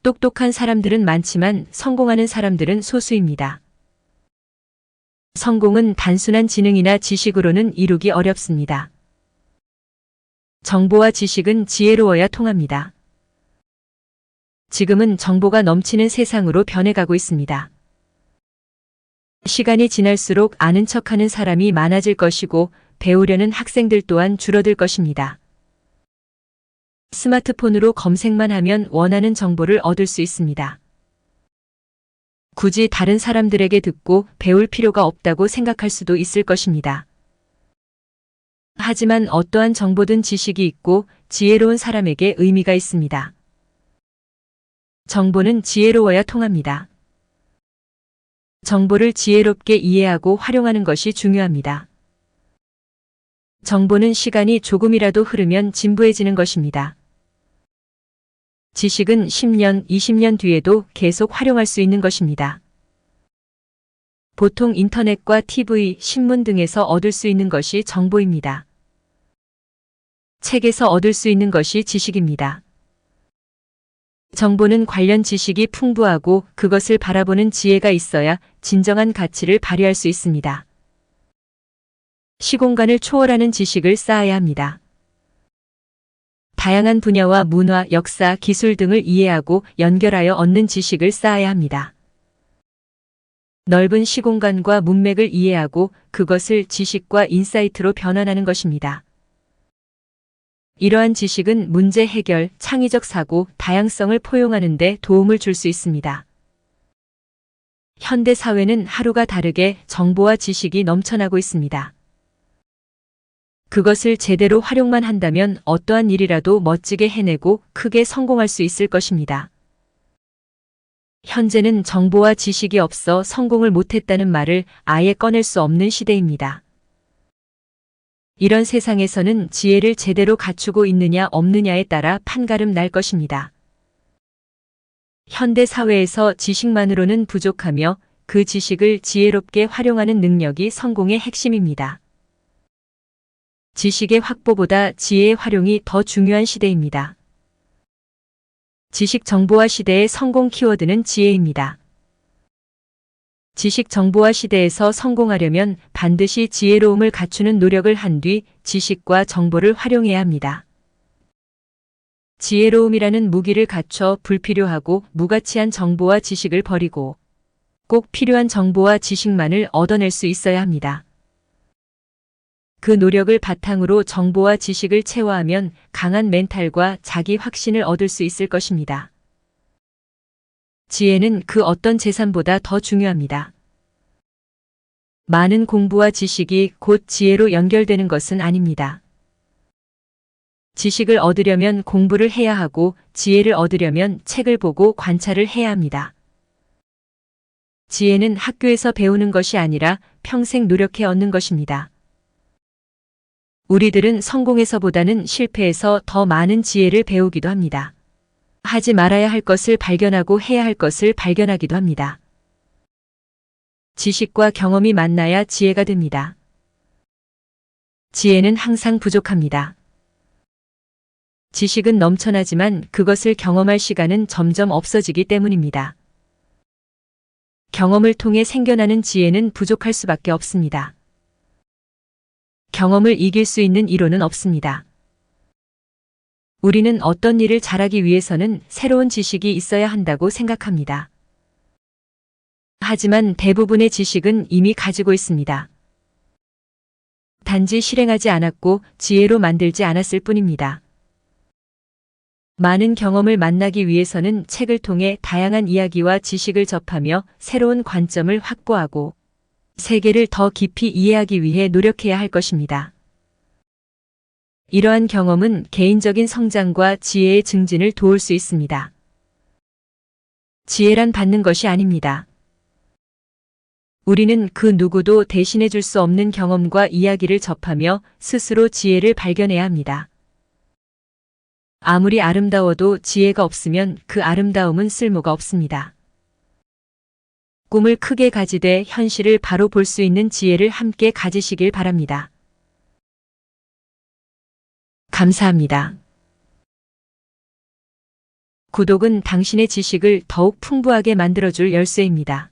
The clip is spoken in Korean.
똑똑한 사람들은 많지만 성공하는 사람들은 소수입니다. 성공은 단순한 지능이나 지식으로는 이루기 어렵습니다. 정보와 지식은 지혜로워야 통합니다. 지금은 정보가 넘치는 세상으로 변해가고 있습니다. 시간이 지날수록 아는 척하는 사람이 많아질 것이고 배우려는 학생들 또한 줄어들 것입니다. 스마트폰으로 검색만 하면 원하는 정보를 얻을 수 있습니다. 굳이 다른 사람들에게 듣고 배울 필요가 없다고 생각할 수도 있을 것입니다. 하지만 어떠한 정보든 지식이 있고 지혜로운 사람에게 의미가 있습니다. 정보는 지혜로워야 통합니다. 정보를 지혜롭게 이해하고 활용하는 것이 중요합니다. 정보는 시간이 조금이라도 흐르면 진부해지는 것입니다. 지식은 10년, 20년 뒤에도 계속 활용할 수 있는 것입니다. 보통 인터넷과 TV, 신문 등에서 얻을 수 있는 것이 정보입니다. 책에서 얻을 수 있는 것이 지식입니다. 정보는 관련 지식이 풍부하고 그것을 바라보는 지혜가 있어야 진정한 가치를 발휘할 수 있습니다. 시공간을 초월하는 지식을 쌓아야 합니다. 다양한 분야와 문화, 역사, 기술 등을 이해하고 연결하여 얻는 지식을 쌓아야 합니다. 넓은 시공간과 문맥을 이해하고 그것을 지식과 인사이트로 변환하는 것입니다. 이러한 지식은 문제 해결, 창의적 사고, 다양성을 포용하는 데 도움을 줄 수 있습니다. 현대 사회는 하루가 다르게 정보와 지식이 넘쳐나고 있습니다. 그것을 제대로 활용만 한다면 어떠한 일이라도 멋지게 해내고 크게 성공할 수 있을 것입니다. 현재는 정보와 지식이 없어 성공을 못했다는 말을 아예 꺼낼 수 없는 시대입니다. 이런 세상에서는 지혜를 제대로 갖추고 있느냐 없느냐에 따라 판가름 날 것입니다. 현대 사회에서 지식만으로는 부족하며 그 지식을 지혜롭게 활용하는 능력이 성공의 핵심입니다. 지식의 확보보다 지혜의 활용이 더 중요한 시대입니다. 지식 정보화 시대의 성공 키워드는 지혜입니다. 지식 정보화 시대에서 성공하려면 반드시 지혜로움을 갖추는 노력을 한 뒤 지식과 정보를 활용해야 합니다. 지혜로움이라는 무기를 갖춰 불필요하고 무가치한 정보와 지식을 버리고 꼭 필요한 정보와 지식만을 얻어낼 수 있어야 합니다. 그 노력을 바탕으로 정보와 지식을 채워하면 강한 멘탈과 자기 확신을 얻을 수 있을 것입니다. 지혜는 그 어떤 재산보다 더 중요합니다. 많은 공부와 지식이 곧 지혜로 연결되는 것은 아닙니다. 지식을 얻으려면 공부를 해야 하고 지혜를 얻으려면 책을 보고 관찰을 해야 합니다. 지혜는 학교에서 배우는 것이 아니라 평생 노력해 얻는 것입니다. 우리들은 성공에서보다는 실패에서 더 많은 지혜를 배우기도 합니다. 하지 말아야 할 것을 발견하고 해야 할 것을 발견하기도 합니다. 지식과 경험이 만나야 지혜가 됩니다. 지혜는 항상 부족합니다. 지식은 넘쳐나지만 그것을 경험할 시간은 점점 없어지기 때문입니다. 경험을 통해 생겨나는 지혜는 부족할 수밖에 없습니다. 경험을 이길 수 있는 이론은 없습니다. 우리는 어떤 일을 잘하기 위해서는 새로운 지식이 있어야 한다고 생각합니다. 하지만 대부분의 지식은 이미 가지고 있습니다. 단지 실행하지 않았고 지혜로 만들지 않았을 뿐입니다. 많은 경험을 만나기 위해서는 책을 통해 다양한 이야기와 지식을 접하며 새로운 관점을 확보하고 세계를 더 깊이 이해하기 위해 노력해야 할 것입니다. 이러한 경험은 개인적인 성장과 지혜의 증진을 도울 수 있습니다. 지혜란 받는 것이 아닙니다. 우리는 그 누구도 대신해 줄 수 없는 경험과 이야기를 접하며 스스로 지혜를 발견해야 합니다. 아무리 아름다워도 지혜가 없으면 그 아름다움은 쓸모가 없습니다. 꿈을 크게 가지되 현실을 바로 볼 수 있는 지혜를 함께 가지시길 바랍니다. 감사합니다. 구독은 당신의 지식을 더욱 풍부하게 만들어줄 열쇠입니다.